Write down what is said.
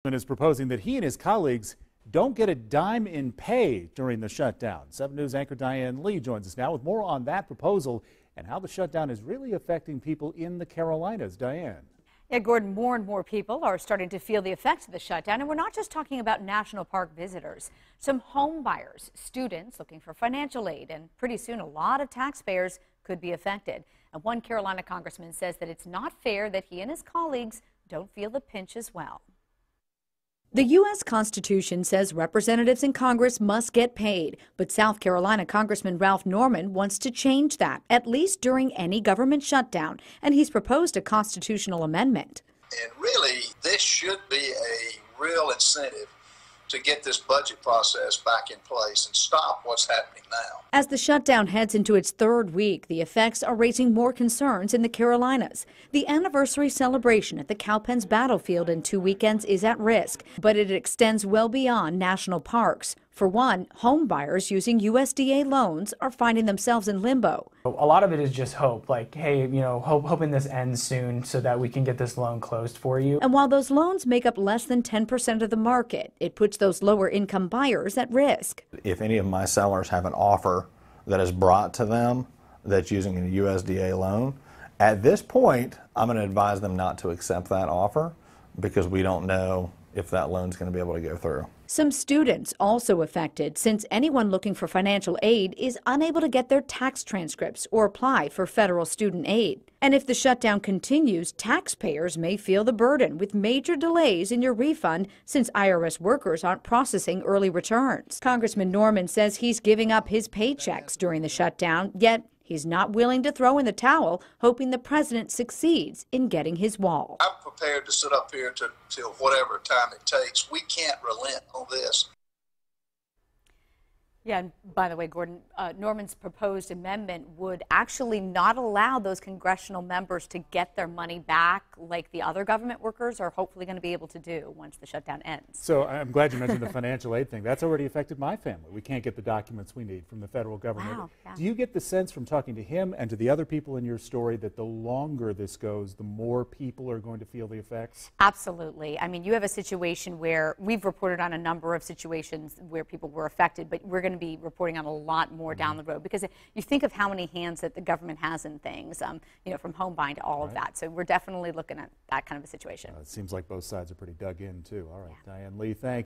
Is proposing that he and his colleagues don't get a dime in pay during the shutdown. 7 News anchor Diane Lee joins us now with more on that proposal and how the shutdown is really affecting people in the Carolinas. Diane. Yeah, Gordon, more and more people are starting to feel the effects of the shutdown, and we're not just talking about national park visitors. Some home buyers, students looking for financial aid, and pretty soon a lot of taxpayers could be affected. And one Carolina congressman says that it's not fair that he and his colleagues don't feel the pinch as well. The U.S. Constitution says representatives in Congress must get paid, but South Carolina Congressman Ralph Norman wants to change that, at least during any government shutdown, and he's proposed a constitutional amendment. And really, this should be a real incentive to get this budget process back in place and stop what's happening now. As the shutdown heads into its third week, the effects are raising more concerns in the Carolinas. The anniversary celebration at the Cowpens battlefield in 2 weekends is at risk, but it extends well beyond national parks. For one, home buyers using USDA loans are finding themselves in limbo. A lot of it is just hope, like, hey, hoping this ends soon so that we can get this loan closed for you. And while those loans make up less than 10% of the market, it puts those lower income buyers at risk. If any of my sellers have an offer that is brought to them that's using a USDA loan, at this point, I'm going to advise them not to accept that offer because we don't know if that loan's going to be able to go through. Some students also affected, since anyone looking for financial aid is unable to get their tax transcripts or apply for federal student aid. And if the shutdown continues, taxpayers may feel the burden with major delays in your refund since IRS workers aren't processing early returns. Congressman Norman says he's giving up his paychecks during the shutdown, yet he's not willing to throw in the towel, hoping the president succeeds in getting his wall. I'm prepared to sit up here till whatever time it takes. We can't relent on this. Yeah, and by the way, Gordon, Norman's proposed amendment would actually not allow those congressional members to get their money back like the other government workers are hopefully going to be able to do once the shutdown ends. So I'm glad you mentioned the financial aid thing. That's already affected my family. We can't get the documents we need from the federal government. Wow, yeah. Do you get the sense from talking to him and to the other people in your story that the longer this goes, the more people are going to feel the effects? Absolutely. I mean, you have a situation where we've reported on a number of situations where people were affected, but we're going to be reporting on a lot more down the road because you think of how many hands that the government has in things, from home buying to all of that. So we're definitely looking at that kind of a situation. It seems like both sides are pretty dug in, too. All right, yeah. Diane Lee, thank you.